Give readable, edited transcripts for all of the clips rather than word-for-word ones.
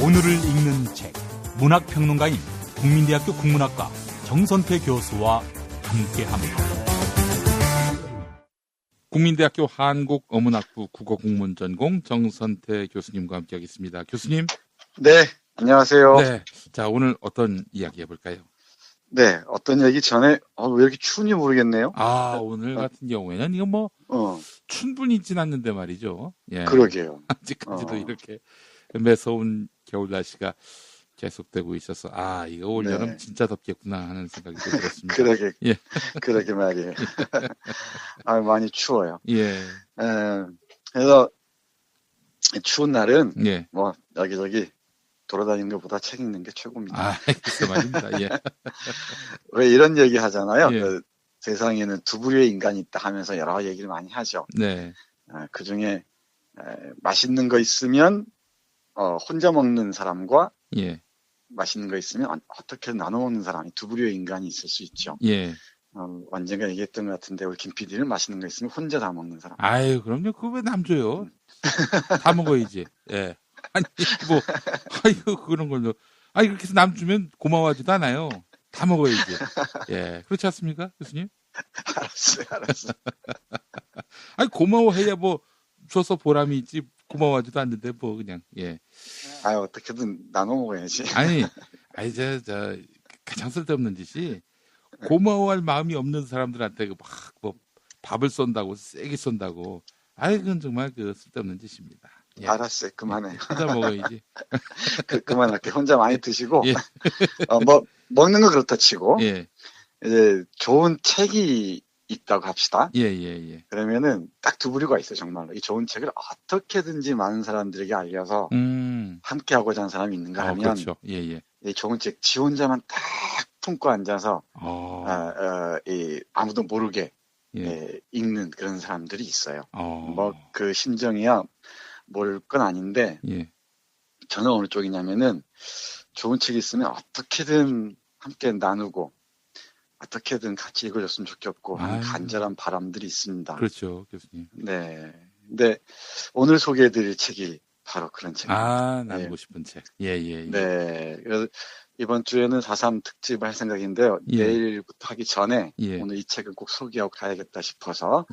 오늘을 읽는 책, 문학평론가인 국민대학교 국문학과 정선태 교수와 함께합니다. 국민대학교 한국어문학부 국어국문전공 정선태 교수님과 함께하겠습니다. 교수님. 네, 안녕하세요. 네, 자 오늘 어떤 이야기 해볼까요? 네, 어떤 얘기 전에 왜 이렇게 추운지 모르겠네요. 오늘 같은 경우에는 이거 뭐 충분히 지났는데 말이죠. 예. 그러게요. 아직까지도 이렇게 매서운 겨울 날씨가 계속되고 있어서 이거 올 네. 여름 진짜 덥겠구나 하는 생각이 또 들었습니다. 그러게, 예. 그러게 말이에요. 많이 추워요. 예. 그래서 추운 날은 예. 뭐 여기저기 돌아다니는 것보다 책 읽는 게 최고입니다. 글쎄 말입니다. 예. 왜 이런 얘기 하잖아요. 예. 그 세상에는 두 부류의 인간이 있다 하면서 여러 얘기를 많이 하죠. 네. 그 중에 맛있는 거 있으면 혼자 먹는 사람과 예. 맛있는 거 있으면 어떻게 나눠 먹는 사람이 두 부류의 인간이 있을 수 있죠. 예. 언젠가 얘기했던 것 같은데 우리 김 PD는 맛있는 거 있으면 혼자 다 먹는 사람. 그럼요. 그거 왜 남 줘요? 다 먹어야지. 예. 아니 뭐 그런 걸로 그렇게 해서 남 주면 고마워하지도 않아요. 다 먹어야지. 예. 그렇지 않습니까, 교수님? 알았어요. 고마워해야 뭐 줘서 보람이 있지. 고마워하지도 않는데 뭐 그냥 예. 어떻게든 나눠 먹어야지. 저 가장 쓸데없는 짓이 고마워할 마음이 없는 사람들한테 막 뭐 밥을 쏜다고 세게 쏜다고. 그건 정말 쓸데없는 짓입니다. 예. 알았어요. 그만해. 혼자 먹어야지. 그만할게. 혼자 많이 드시고. 예. 먹는 거 그렇다 치고. 예. 이제 좋은 책이 있다고 합시다. 예. 그러면은 딱 두 부류가 있어요, 정말로. 이 좋은 책을 어떻게든지 많은 사람들에게 알려서 함께 하고자 하는 사람이 있는가 하면. 그렇죠. 예. 이 좋은 책, 지 혼자만 딱 품고 앉아서 아무도 모르게 읽는 그런 사람들이 있어요. 그 심정이야 모를 건 아닌데 저는 어느 쪽이냐면은 좋은 책이 있으면 어떻게든 함께 나누고 어떻게든 같이 읽어줬으면 좋겠고 하는 간절한 바람들이 있습니다. 그렇죠, 교수님. 네. 근데 오늘 소개해드릴 책이 바로 그런 책입니다. 나누고 싶은 책. 예. 네. 그래서 이번 주에는 4.3 특집 할 생각인데요. 내일부터 하기 전에 오늘 이 책은 꼭 소개하고 가야겠다 싶어서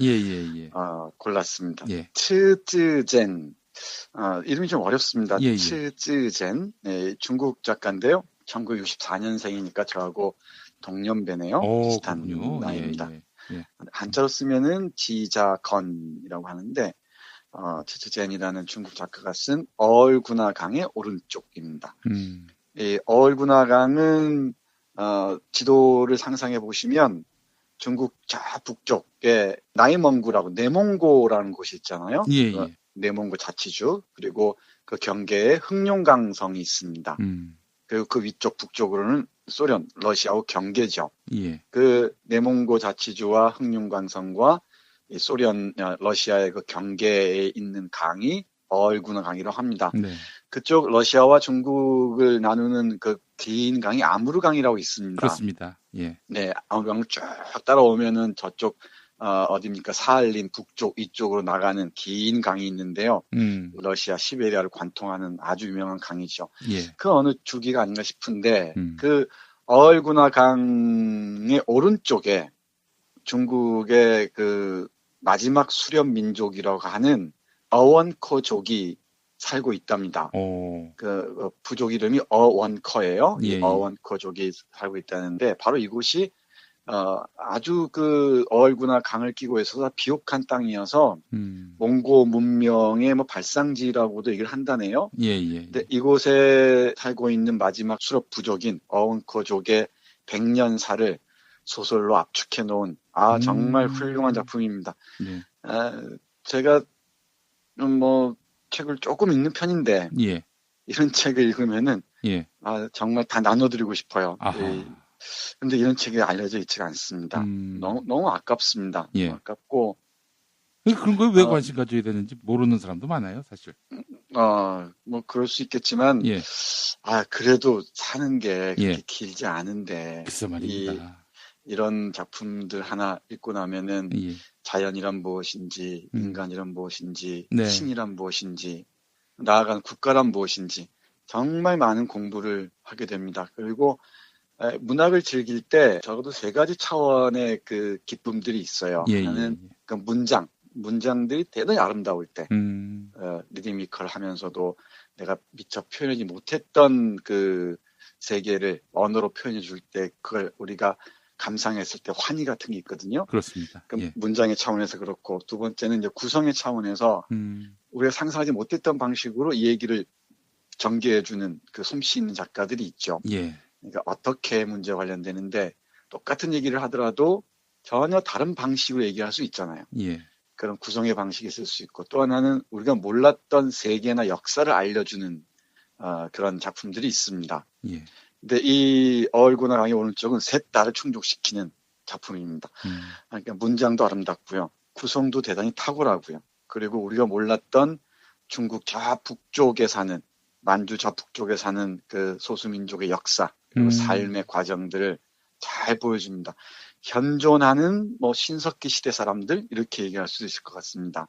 골랐습니다. 츠쯔젠. 이름이 좀 어렵습니다. 츠쯔젠. 중국 작가인데요. 1964년생이니까 저하고 동년배네요. 비슷한 나이입니다. 한자로 쓰면은 지자건이라고 하는데 츠쯔젠이라는 중국 작가가 쓴 어얼구나강의 오른쪽입니다. 이 어얼구나강은 지도를 상상해 보시면 중국 저 북쪽에 나이멍구라고 내몽고라는 곳이 있잖아요. 내몽고 자치주 그리고 그 경계에 흑룡강성이 있습니다. 그리고 그 위쪽 북쪽으로는 소련, 러시아하고 경계죠. 그 내몽고 자치주와 흑룡강성과 이 소련, 러시아의 그 경계에 있는 강이 어얼구나 강이라고 합니다. 그쪽 러시아와 중국을 나누는 그 긴 강이 아무르강이라고 있습니다. 그렇습니다. 네, 아무르강을 쭉 따라오면은 저쪽 어디입니까? 사할린 북쪽 이쪽으로 나가는 긴 강이 있는데요. 러시아 시베리아를 관통하는 아주 유명한 강이죠. 그 어느 주기가 아닌가 싶은데 그 어얼구나 강의 오른쪽에 중국의 그 마지막 수렵 민족이라고 하는 어원커족이 살고 있답니다. 그 부족 이름이 어원커예요. 어원커족이 살고 있다는데 바로 이곳이 아주 그 어얼구나 강을 끼고 있어서 비옥한 땅이어서 몽고 문명의 뭐 발상지라고도 얘기를 한다네요. 근데 이곳에 살고 있는 마지막 수렵 부족인 어원커족의 100년사를 소설로 압축해 놓은 정말 훌륭한 작품입니다. 제가 뭐 책을 조금 읽는 편인데 이런 책을 읽으면은 정말 다 나눠드리고 싶어요. 근데 이런 책이 알려져 있지가 않습니다. 너무 아깝습니다. 아깝고 그런 거에 왜 관심 가져야 되는지 모르는 사람도 많아요, 사실. 뭐 그럴 수 있겠지만 그래도 사는 게 그렇게 길지 않은데 글쎄 말입니다. 이런 작품들 하나 읽고 나면은 자연이란 무엇인지, 인간이란 무엇인지, 신이란 무엇인지, 나아간 국가란 무엇인지 정말 많은 공부를 하게 됩니다. 그리고 문학을 즐길 때 적어도 3가지 차원의 그 기쁨들이 있어요. 하나는 그 문장들이 대단히 아름다울 때, 리드미컬 하면서도 내가 미처 표현하지 못했던 그 세계를 언어로 표현해 줄 때 그걸 우리가 감상했을 때 환희 같은 게 있거든요. 그렇습니다. 그 문장의 차원에서 그렇고, 두 번째는 이제 구성의 차원에서 우리가 상상하지 못했던 방식으로 이 얘기를 전개해주는 그 솜씨 있는 작가들이 있죠. 그러니까 어떻게 문제 관련되는데 똑같은 얘기를 하더라도 전혀 다른 방식으로 얘기할 수 있잖아요. 그런 구성의 방식이 있을 수 있고, 또 하나는 우리가 몰랐던 세계나 역사를 알려주는 그런 작품들이 있습니다. 근데 이 어울구나 강의 오른쪽은 셋 다를 충족시키는 작품입니다. 그러니까 문장도 아름답고요, 구성도 대단히 탁월하고요, 그리고 우리가 몰랐던 중국 저 북쪽에 사는, 만주 저 북쪽에 사는 그 소수민족의 역사, 그리고 삶의 과정들을 잘 보여줍니다. 현존하는 뭐 신석기 시대 사람들, 이렇게 얘기할 수 있을 것 같습니다.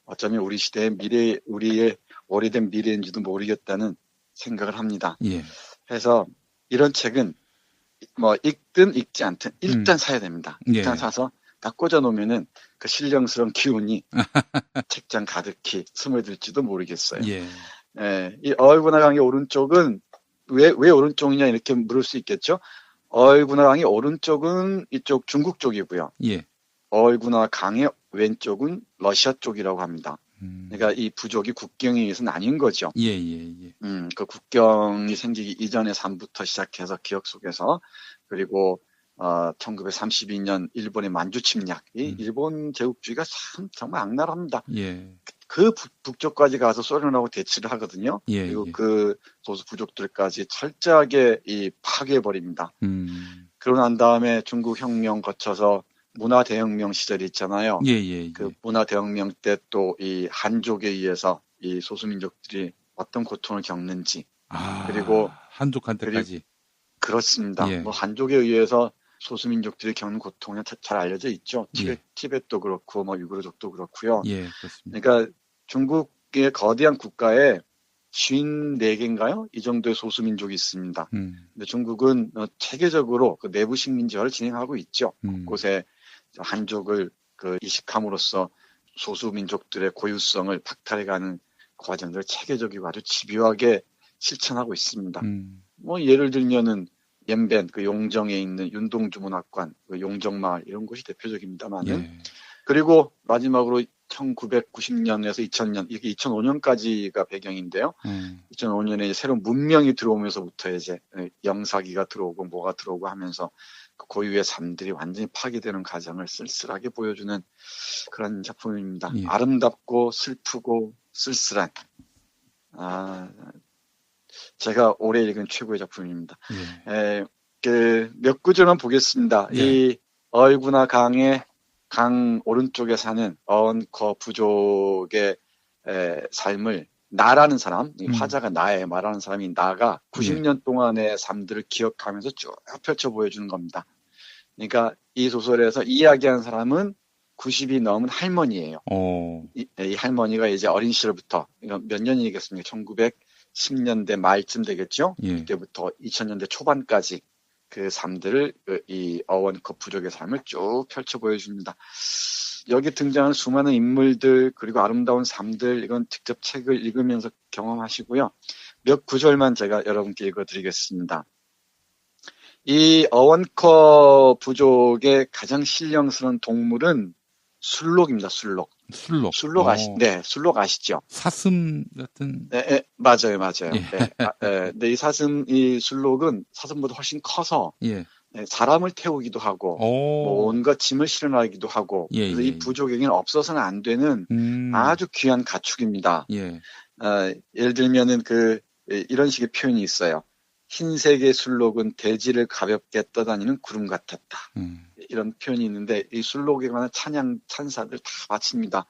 어쩌면 우리 시대의 우리의 오래된 미래인지도 모르겠다는 생각을 합니다. 그래서 이런 책은 뭐 읽든 읽지 않든 일단 사야 됩니다. 일단 사서 딱 꽂아 놓으면은 그 신령스러운 기운이 책장 가득히 스며들지도 모르겠어요. 이 어울구나 강의 오른쪽은 왜 오른쪽이냐 이렇게 물을 수 있겠죠. 어울구나 강의 오른쪽은 이쪽 중국 쪽이고요. 어울구나 강의 왼쪽은 러시아 쪽이라고 합니다. 그러니까 이 부족이 국경에 의해서 나뉜 거죠. 그 국경이 생기기 이전의 삶부터 시작해서 기억 속에서, 그리고 1932년 일본의 만주 침략이 일본 제국주의가 참 정말 악랄합니다. 그 북쪽까지 가서 소련하고 대치를 하거든요. 그리고 그 소수 부족들까지 철저하게 파괴해버립니다. 그러고 난 다음에 중국 혁명 거쳐서 문화대혁명 시절이 있잖아요. 그 문화대혁명 때 또 이 한족에 의해서 이 소수민족들이 어떤 고통을 겪는지, 그리고 한족한테까지. 그렇습니다. 뭐 한족에 의해서 소수민족들이 겪는 고통은 잘 알려져 있죠. 티벳도 그렇고 뭐 유구르족도 그렇고요. 그러니까 중국의 거대한 국가에 54개인가요? 이 정도의 소수민족이 있습니다. 근데 중국은 체계적으로 그 내부 식민지화를 진행하고 있죠. 곳곳에 한족을 이식함으로써 소수민족들의 고유성을 박탈해가는 과정들을 체계적이고 아주 집요하게 실천하고 있습니다. 뭐 예를 들면은 연변 그 용정에 있는 윤동주문학관, 그 용정마을, 이런 곳이 대표적입니다만은, 그리고 마지막으로 1990년에서 2000년, 이게 2005년까지가 배경인데요. 2005년에 새로운 문명이 들어오면서부터 이제 영사기가 들어오고 뭐가 들어오고 하면서 그 고유의 삶들이 완전히 파괴되는 과정을 쓸쓸하게 보여주는 그런 작품입니다. 아름답고 슬프고 쓸쓸한, 제가 올해 읽은 최고의 작품입니다. 몇 구절만 보겠습니다. 이 어울구나 강의 강 오른쪽에 사는 어원커 부족의 삶을 나라는 사람, 화자가 나에 말하는 사람이 나가 90년 동안의 삶들을 기억하면서 쭉 펼쳐 보여주는 겁니다. 그러니까 이 소설에서 이야기하는 사람은 90이 넘은 할머니예요. 이 할머니가 이제 어린 시절부터, 몇 년이겠습니까? 1910년대 말쯤 되겠죠? 그때부터 2000년대 초반까지 그 삶들을, 이 어원커 부족의 삶을 쭉 펼쳐 보여줍니다. 여기 등장하는 수많은 인물들, 그리고 아름다운 삶들, 이건 직접 책을 읽으면서 경험하시고요. 몇 구절만 제가 여러분께 읽어드리겠습니다. 이 어원커 부족의 가장 신령스러운 동물은 술록입니다. 술록. 네, 술록 아시죠? 사슴 같은. 네, 맞아요. 네, 이 술록은 사슴보다 훨씬 커서 사람을 태우기도 하고 뭐 온갖 짐을 실어나기도 하고, 그래서 이 부족에게는 없어서는 안 되는 아주 귀한 가축입니다. 예를 들면은 이런 식의 표현이 있어요. 흰색의 술록은 대지를 가볍게 떠다니는 구름 같았다. 이런 표현이 있는데, 이 술록에 관한 찬사들 다 바칩니다.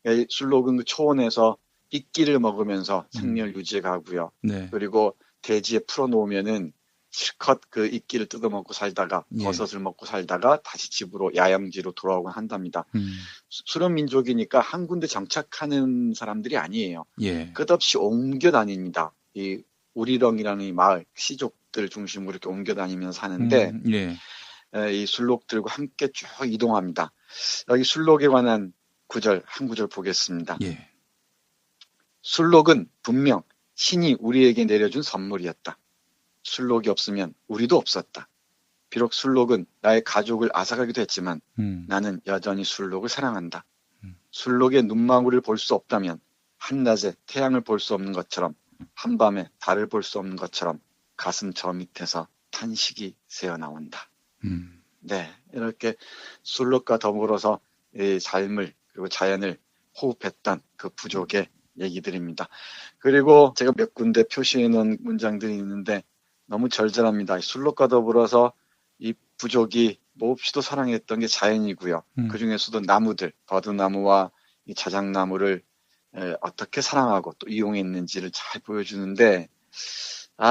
이 술록은 그 초원에서 이끼를 먹으면서 생명을 유지해 가고요. 그리고 대지에 풀어놓으면은 실컷 그 이끼를 뜯어먹고 살다가 버섯을 먹고 살다가 다시 집으로 야영지로 돌아오곤 한답니다. 수련 민족이니까 한 군데 정착하는 사람들이 아니에요. 끝없이 옮겨 다닙니다. 이 우리렁이라는 이 마을 시족들 중심으로 이렇게 옮겨 다니면서 사는데 예. 이 술록들과 함께 쭉 이동합니다. 여기 술록에 관한 한 구절 보겠습니다. 예. 술록은 분명 신이 우리에게 내려준 선물이었다. 술록이 없으면 우리도 없었다. 비록 술록은 나의 가족을 앗아가기도 했지만 나는 여전히 술록을 사랑한다. 술록의 눈망울을 볼 수 없다면 한낮에 태양을 볼 수 없는 것처럼 한밤에 달을 볼 수 없는 것처럼 가슴 저 밑에서 탄식이 새어나온다. 네, 이렇게 술록과 더불어서 이 삶을 그리고 자연을 호흡했던 그 부족의 얘기들입니다. 그리고 제가 몇 군데 표시해 놓은 문장들이 있는데 너무 절절합니다. 술록과 더불어서 이 부족이 몹시도 사랑했던 게 자연이고요. 그 중에서도 나무들, 버드나무와 이 자작나무를 어떻게 사랑하고 또 이용했는지를 잘 보여주는데,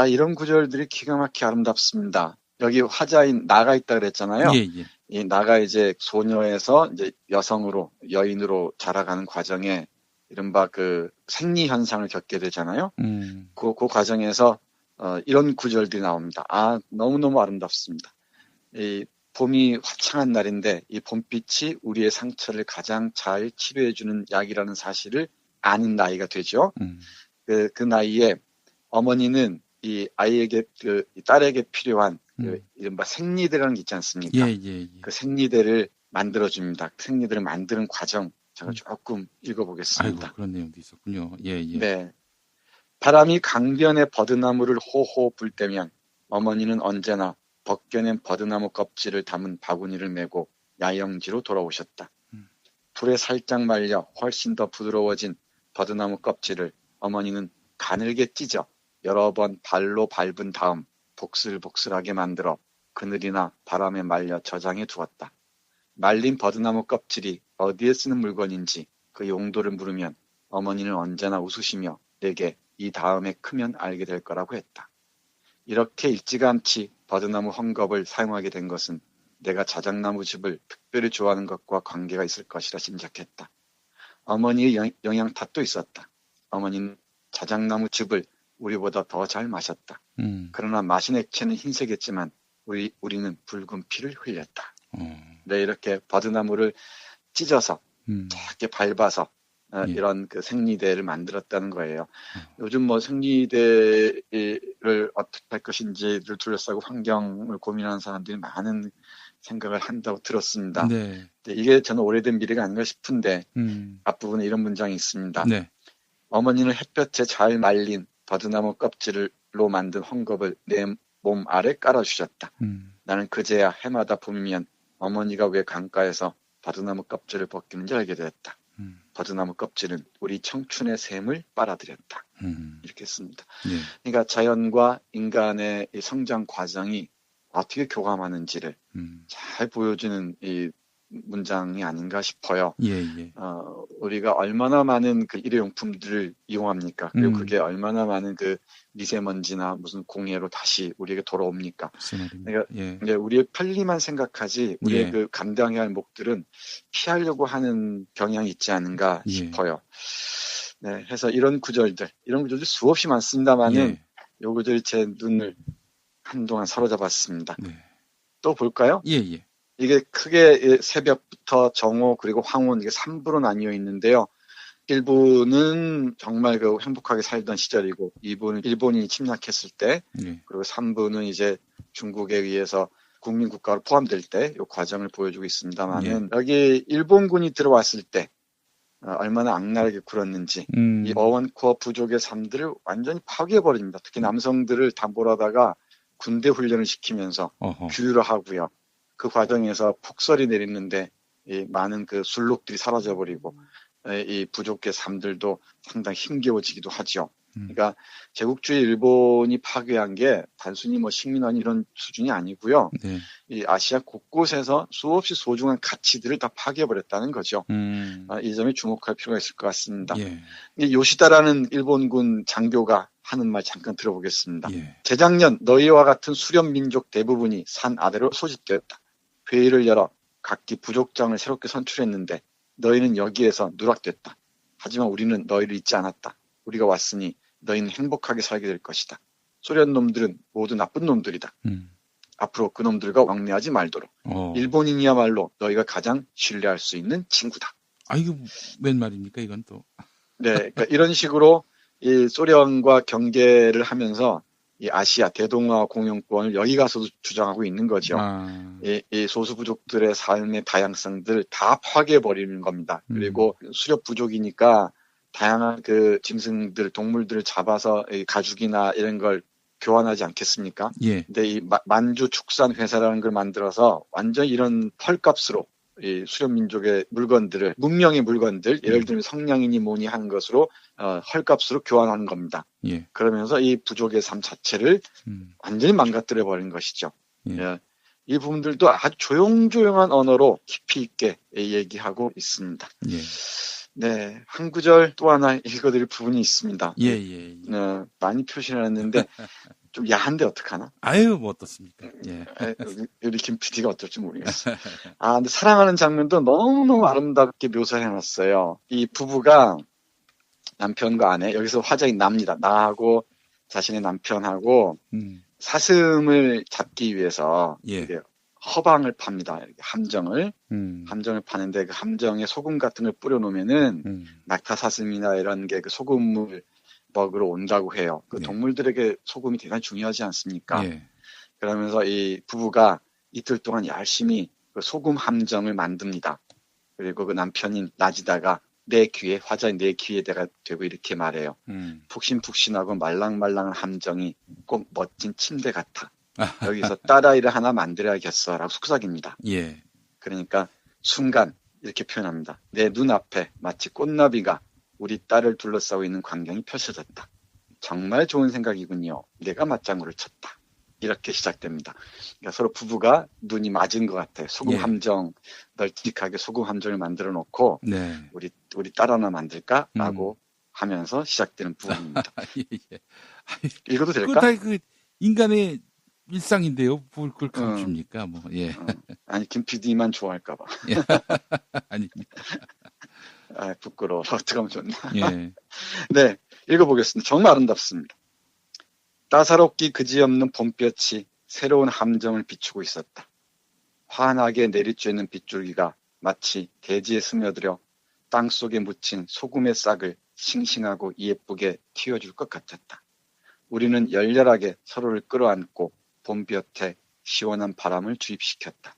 이런 구절들이 기가 막히게 아름답습니다. 여기 화자인 나가 있다 그랬잖아요. 예, 예. 이 나가 이제 소녀에서 이제 여인으로 자라가는 과정에 이른바 그 생리 현상을 겪게 되잖아요. 그 과정에서 이런 구절들이 나옵니다. 너무너무 아름답습니다. 이 봄이 화창한 날인데 이 봄빛이 우리의 상처를 가장 잘 치료해주는 약이라는 사실을 아는 나이가 되죠. 그 나이에 어머니는 이 아이에게 이 딸에게 필요한 이른바 생리대라는 게 있지 않습니까? 예. 그 생리대를 만들어줍니다. 생리대를 만드는 과정 제가 조금 읽어보겠습니다. 아이고, 그런 내용도 있었군요. 예. 네. 바람이 강변의 버드나무를 호호 불 때면 어머니는 언제나 벗겨낸 버드나무 껍질을 담은 바구니를 메고 야영지로 돌아오셨다. 불에 살짝 말려 훨씬 더 부드러워진 버드나무 껍질을 어머니는 가늘게 찢어 여러 번 발로 밟은 다음 복슬복슬하게 만들어 그늘이나 바람에 말려 저장해 두었다. 말린 버드나무 껍질이 어디에 쓰는 물건인지 그 용도를 물으면 어머니는 언제나 웃으시며 내게 이 다음에 크면 알게 될 거라고 했다. 이렇게 일찌감치 버드나무 헝겊을 사용하게 된 것은 내가 자작나무 즙을 특별히 좋아하는 것과 관계가 있을 것이라 짐작했다. 어머니의 영양 탓도 있었다. 어머니는 자작나무 즙을 우리보다 더 잘 마셨다. 그러나 마신 액체는 흰색이었지만 우리는 붉은 피를 흘렸다. 네, 이렇게 버드나무를 찢어서 작게 밟아서 이런 그 생리대를 만들었다는 거예요. 요즘 뭐 생리대를 어떻게 할 것인지를 둘러싸고 환경을 고민하는 사람들이 많은 생각을 한다고 들었습니다. 네. 이게 저는 오래된 미래가 아닌가 싶은데 앞부분에 이런 문장이 있습니다. 네. 어머니는 햇볕에 잘 말린 버드나무 껍질로 만든 헝겊을 내 몸 아래 깔아주셨다. 나는 그제야 해마다 봄이면 어머니가 왜 강가에서 버드나무 껍질을 벗기는지 알게 되었다. 버드나무 껍질은 우리 청춘의 샘을 빨아들였다. 이렇게 씁니다. 예. 그러니까 자연과 인간의 이 성장 과정이 어떻게 교감하는지를 잘 보여주는 이 문장이 아닌가 싶어요. 예. 우리가 얼마나 많은 그 일회용품들을 이용합니까? 그리고 그게 얼마나 많은 그 미세먼지나 무슨 공해로 다시 우리에게 돌아옵니까? 그러니까 이제 우리의 편리만 생각하지 우리의 그 감당해야 할 몫들은 피하려고 하는 경향이 있지 않은가 싶어요. 네, 해서 이런 구절들 수없이 많습니다만은 이 구절이 제 눈을 한동안 사로잡았습니다. 또 볼까요? 예. 이게 크게 새벽부터 정오 그리고 황혼 이게 3부로 나뉘어 있는데요. 1부는 정말 그 행복하게 살던 시절이고 2부는 일본이 침략했을 때 그리고 3부는 이제 중국에 의해서 국민국가로 포함될 때 이 과정을 보여주고 있습니다만은 여기 일본군이 들어왔을 때 얼마나 악랄하게 굴었는지 이 어원코어 부족의 삶들을 완전히 파괴해버립니다. 특히 남성들을 담보하다가 군대 훈련을 시키면서 규류를 하고요. 그 과정에서 폭설이 내리는데 이 많은 그 술록들이 사라져버리고 이 부족의 삶들도 상당히 힘겨워지기도 하죠. 그러니까 제국주의 일본이 파괴한 게 단순히 뭐 식민원 이런 수준이 아니고요. 이 아시아 곳곳에서 수없이 소중한 가치들을 다 파괴해버렸다는 거죠. 이 점에 주목할 필요가 있을 것 같습니다. 요시다라는 일본군 장교가 하는 말 잠깐 들어보겠습니다. 재작년 너희와 같은 수련 민족 대부분이 산 아래로 소집되었다. 회의를 열어 각기 부족장을 새롭게 선출했는데 너희는 여기에서 누락됐다. 하지만 우리는 너희를 잊지 않았다. 우리가 왔으니 너희는 행복하게 살게 될 것이다. 소련 놈들은 모두 나쁜 놈들이다. 앞으로 그 놈들과 왕래하지 말도록. 일본인이야말로 너희가 가장 신뢰할 수 있는 친구다. 아, 이거 웬 말입니까, 이건 또. 네, 그러니까 이런 식으로 이 소련과 경계를 하면서 이 아시아 대동아 공영권을 여기 가서도 주장하고 있는 거죠. 이 소수 부족들의 삶의 다양성들을 다 파괴해버리는 겁니다. 그리고 수렵 부족이니까 다양한 그 짐승들, 동물들을 잡아서 이 가죽이나 이런 걸 교환하지 않겠습니까? 예. 근데 이 만주 축산 회사라는 걸 만들어서 완전 이런 펄값으로 이 수렵 민족의 물건들을, 문명의 물건들, 예를 들면 성냥이니 뭐니 하는 것으로 헐값으로 교환하는 겁니다. 예. 그러면서 이 부족의 삶 자체를 완전히 망가뜨려 버린 것이죠. 예. 이 부분들도 아주 조용조용한 언어로 깊이 있게 얘기하고 있습니다. 예. 네, 한 구절 또 하나 읽어드릴 부분이 있습니다. 예. 많이 표시해놨는데 좀 야한데 어떡하나? 아유, 뭐 어떻습니까? 예. 우리 김 PD가 어떨지 모르겠어. 근데 사랑하는 장면도 너무너무 아름답게 묘사해놨어요. 이 부부가 남편과 아내, 여기서 화장이 납니다. 나하고 자신의 남편하고 사슴을 잡기 위해서 허방을 팝니다. 함정을 파는데 그 함정에 소금 같은 걸 뿌려놓으면은 낙타사슴이나 이런 게 그 소금을 먹으러 온다고 해요. 그 동물들에게 소금이 대단히 중요하지 않습니까? 그러면서 이 부부가 이틀 동안 열심히 그 소금 함정을 만듭니다. 그리고 그 남편인 나지다가 내 귀에, 화자인 내 귀에 대가 되고 이렇게 말해요. 푹신푹신하고 말랑말랑한 함정이 꼭 멋진 침대 같아. 여기서 딸아이를 하나 만들어야겠어 라고 속삭입니다. 예. 그러니까 순간 이렇게 표현합니다. 내 눈앞에 마치 꽃나비가 우리 딸을 둘러싸고 있는 광경이 펼쳐졌다. 정말 좋은 생각이군요. 내가 맞장구를 쳤다. 이렇게 시작됩니다. 그러니까 서로 부부가 눈이 맞은 것 같아요. 소금 함정, 널찍하게 소금 함정을 만들어 놓고 우리 딸 하나 만들까라고 하면서 시작되는 부분입니다. 예. 읽어도 될까? 그거 다 그 인간의 일상인데요. 뭘 그걸 감춥니까? 뭐, 예. 아니, 김 PD만 좋아할까봐. 예. 아닙니다. 부끄러워. 어떻게 하면 좋나. 예. 네, 읽어보겠습니다. 정말 아름답습니다. 따사롭기 그지없는 봄볕이 새로운 함정을 비추고 있었다. 환하게 내리쬐는 빗줄기가 마치 대지에 스며들어 땅속에 묻힌 소금의 싹을 싱싱하고 예쁘게 튀어줄 것 같았다. 우리는 열렬하게 서로를 끌어안고 봄볕에 시원한 바람을 주입시켰다.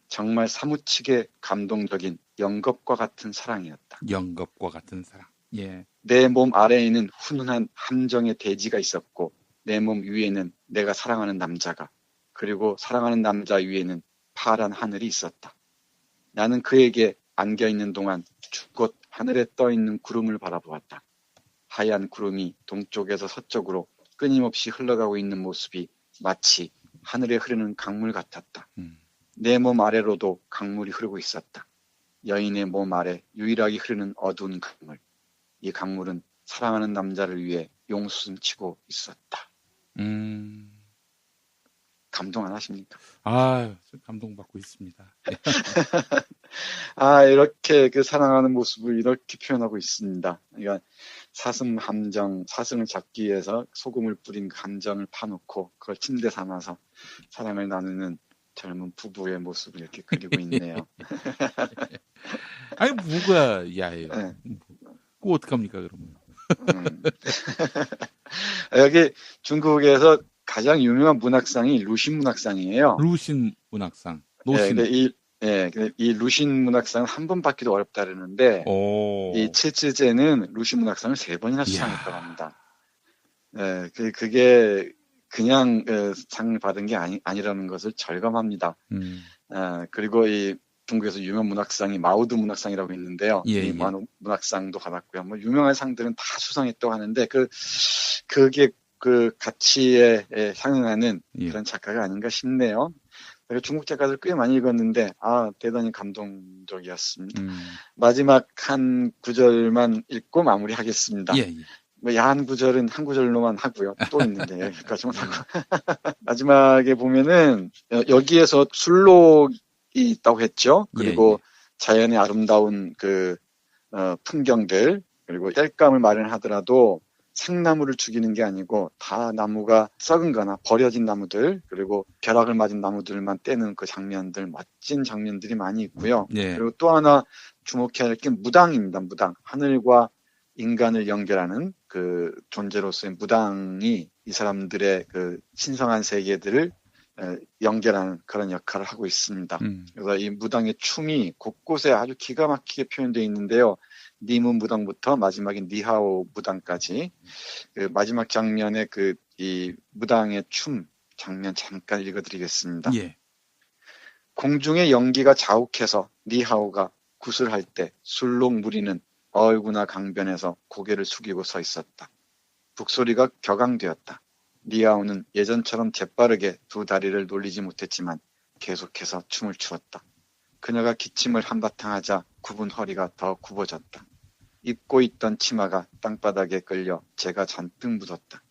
정말 사무치게 감동적인 영겁과 같은 사랑이었다. 영겁과 같은 사랑. 예. 내 몸 아래에는 훈훈한 함정의 대지가 있었고 내 몸 위에는 내가 사랑하는 남자가, 그리고 사랑하는 남자 위에는 파란 하늘이 있었다. 나는 그에게 안겨있는 동안 줄곧 하늘에 떠있는 구름을 바라보았다. 하얀 구름이 동쪽에서 서쪽으로 끊임없이 흘러가고 있는 모습이 마치 하늘에 흐르는 강물 같았다. 내 몸 아래로도 강물이 흐르고 있었다. 여인의 몸 아래 유일하게 흐르는 어두운 강물. 이 강물은 사랑하는 남자를 위해 용수숨치고 있었다. 감동 안 하십니까? 감동받고 있습니다. 이렇게 그 사랑하는 모습을 이렇게 표현하고 있습니다. 그러니까 사슴을 잡기 위해서 소금을 뿌린 그 함정을 파놓고 그걸 침대 삼아서 사랑을 나누는 젊은 부부의 모습을 이렇게 그리고 있네요. 아니, 뭐가 야해요? 네. 그거 어떡합니까, 그러면? 여기 중국에서 가장 유명한 문학상이 루신 문학상이에요. 루신 문학상. 노신. 근데 이 루신 문학상은 한 번 받기도 어렵다 그러는데, 이 칠즈제는 루신 문학상을 3번이나 수상했다고 합니다. 그게 그냥 상을 받은 게 아니라는 것을 절감합니다. 그리고 이 중국에서 유명 문학상이 마우드 문학상이라고 있는데요. 이 문학상도 받았고요. 뭐 유명한 상들은 다 수상했다고 하는데 그게 그 가치에 상응하는 그런 작가가 아닌가 싶네요. 중국 작가들 꽤 많이 읽었는데 대단히 감동적이었습니다. 마지막 한 구절만 읽고 마무리하겠습니다. 뭐 야한 구절은 한 구절로만 하고요. 또 있는데 여기까지만 하고 마지막에 보면은 여기에서 술록이 있다고 했죠. 그리고 자연의 아름다운 그 풍경들, 그리고 땔감을 마련하더라도 생나무를 죽이는 게 아니고 다 나무가 썩은 거나 버려진 나무들 그리고 벼락을 맞은 나무들만 떼는 그 장면들 멋진 장면들이 많이 있고요. 예. 그리고 또 하나 주목해야 할 게 무당입니다. 무당. 하늘과 인간을 연결하는 그 존재로서의 무당이 이 사람들의 그 신성한 세계들을 연결하는 그런 역할을 하고 있습니다. 그래서 이 무당의 춤이 곳곳에 아주 기가 막히게 표현되어 있는데요. 니문 무당부터 마지막인 니하오 무당까지 그 마지막 장면에 이 무당의 춤 장면 잠깐 읽어드리겠습니다. 예. 공중의 연기가 자욱해서 니하오가 구슬할 때 술록 무리는 얼구나 강변에서 고개를 숙이고 서 있었다. 북소리가 격앙되었다. 니하오는 예전처럼 재빠르게 두 다리를 놀리지 못했지만 계속해서 춤을 추었다. 그녀가 기침을 한바탕 하자 굽은 허리가 더 굽어졌다. 입고 있던 치마가 땅바닥에 끌려 재가 잔뜩 묻었다.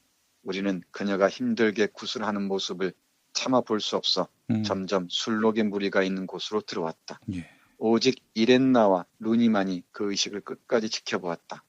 우리는 그녀가 힘들게 구슬하는 모습을 차마 볼 수 없어 점점 술록의 무리가 있는 곳으로 들어왔다. 예. 오직 이렌나와 루니만이 그 의식을 끝까지 지켜보았다.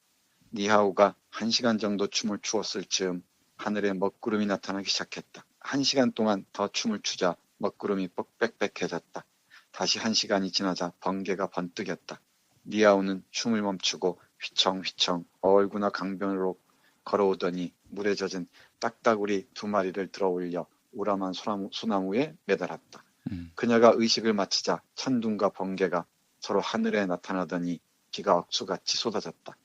니하오가 1시간 정도 춤을 추었을 즈음 하늘에 먹구름이 나타나기 시작했다. 1시간 동안 더 춤을 추자 먹구름이 빽빽해졌다. 다시 1시간이 지나자 번개가 번뜩였다. 니하오는 춤을 멈추고 휘청휘청 얼구나 강변으로 걸어오더니 물에 젖은 딱따구리 2마리를 들어올려 우람한 소나무에 매달았다. 그녀가 의식을 마치자 천둥과 번개가 서로 하늘에 나타나더니 비가 억수같이 쏟아졌다.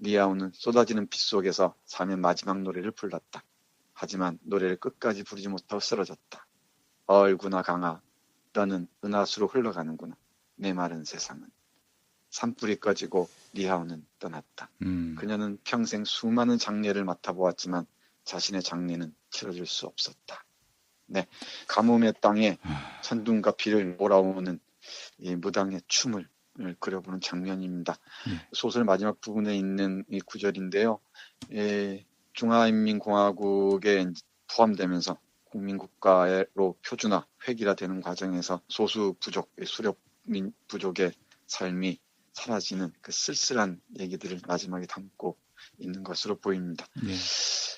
니하오는 쏟아지는 빗 속에서 삶의 마지막 노래를 불렀다. 하지만 노래를 끝까지 부르지 못하고 쓰러졌다. 얼구나 강아, 너는 은하수로 흘러가는구나. 내 마른 세상은. 산불이 꺼지고 니하오는 떠났다. 그녀는 평생 수많은 장례를 맡아보았지만 자신의 장례는 치러질 수 없었다. 네, 가뭄의 땅에 천둥과 비를 몰아오는 이 무당의 춤을 그려보는 장면입니다. 소설 마지막 부분에 있는 이 구절인데요. 중화인민공화국에 포함되면서 국민국가로 표준화, 획일화되는 과정에서 소수 부족, 수렵민 부족의 삶이 사라지는 그 쓸쓸한 얘기들을 마지막에 담고 있는 것으로 보입니다.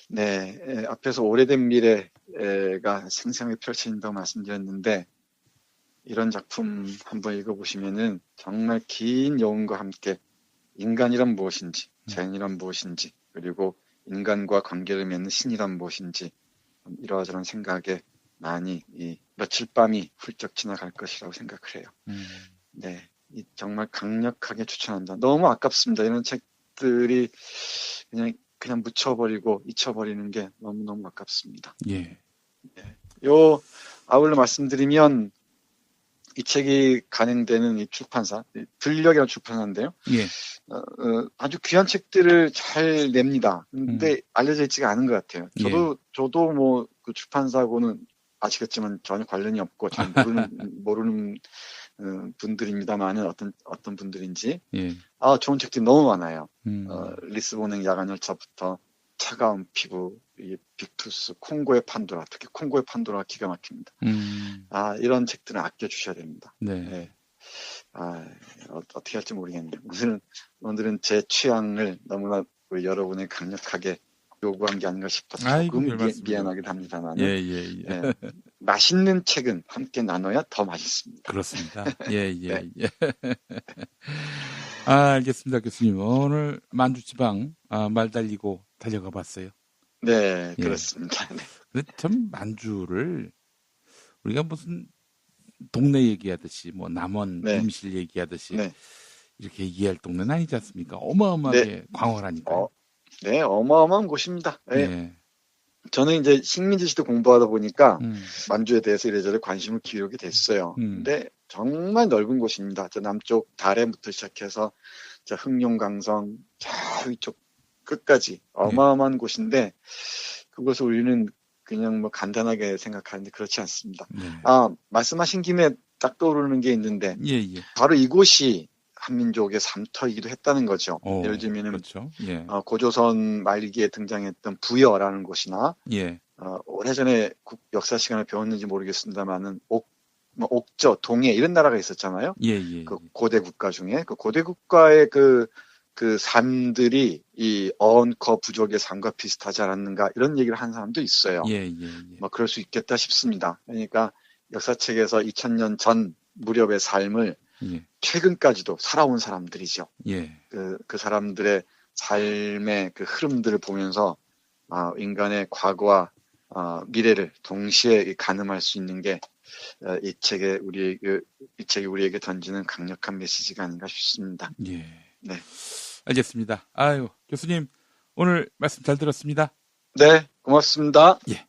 네, 앞에서 오래된 미래가 생생하게 펼쳐진다고 말씀드렸는데 이런 작품 한번 읽어보시면은 정말 긴 여운과 함께 인간이란 무엇인지, 자연이란 무엇인지, 그리고 인간과 관계를 맺는 신이란 무엇인지 이러저런 생각에 많이 이 며칠 밤이 훌쩍 지나갈 것이라고 생각을 해요. 네, 정말 강력하게 추천한다. 너무 아깝습니다. 이런 책들이 그냥 묻혀버리고 잊혀버리는 게 너무너무 아깝습니다. 예. 네. 아울러 말씀드리면 이 책이 간행되는 이 출판사, 들녘이라는 출판사인데요. 예. 아주 귀한 책들을 잘 냅니다. 근데 알려져 있지가 않은 것 같아요. 저도 뭐 그 출판사하고는 아시겠지만 전혀 관련이 없고 잘 모르는 분들입니다만은 어떤 분들인지. 예. 좋은 책들이 너무 많아요. 리스본행 야간열차부터 차가운 피부, 이 빅투스, 콩고의 판도라, 특히 콩고의 판도라가 기가 막힙니다. 이런 책들은 아껴주셔야 됩니다. 네. 어떻게 할지 모르겠네요. 오늘은 제 취향을 너무나 여러분이 강력하게 요구한 게 아닌가 싶어서 조금 미안하긴 합니다만. 예. 맛있는 책은 함께 나눠야 더 맛있습니다. 그렇습니다. 예. 알겠습니다, 교수님. 오늘 만주지방 말 달리고 달려가 봤어요. 네, 그렇습니다. 네. 근데 참 만주를 우리가 무슨 동네 얘기하듯이 뭐 남원 임실 얘기하듯이 이렇게 얘기할 동네는 아니지 않습니까? 어마어마하게 광활하니까요. 네, 어마어마한 곳입니다. 네. 저는 이제 식민지 시대 공부하다 보니까 만주에 대해서 이래저래 관심을 기울이게 됐어요. 근데 정말 넓은 곳입니다. 저 남쪽 달해부터 시작해서 저 흥룡강성 저 위쪽 끝까지 어마어마한 곳인데 그것을 우리는 그냥 뭐 간단하게 생각하는데 그렇지 않습니다. 말씀하신 김에 딱 떠오르는 게 있는데 바로 이곳이 한민족의 삼터이기도 했다는 거죠. 예를 들면은 그렇죠. 고조선 말기에 등장했던 부여라는 곳이나 오래전에 역사 시간을 배웠는지 모르겠습니다만은 옥저, 동해 이런 나라가 있었잖아요. 그 고대 국가 중에 그 고대 국가의 그 그 삶들이 이 어언커 부족의 삶과 비슷하지 않았는가 이런 얘기를 한 사람도 있어요. 뭐 그럴 수 있겠다 싶습니다. 그러니까 역사책에서 2000년 전 무렵의 삶을 최근까지도 살아온 사람들이죠. 그 사람들의 삶의 그 흐름들을 보면서 인간의 과거와 미래를 동시에 가늠할 수 있는 게 이 책이 우리에게 던지는 강력한 메시지가 아닌가 싶습니다. 네. 알겠습니다. 아유, 교수님 오늘 말씀 잘 들었습니다. 네, 고맙습니다. 예.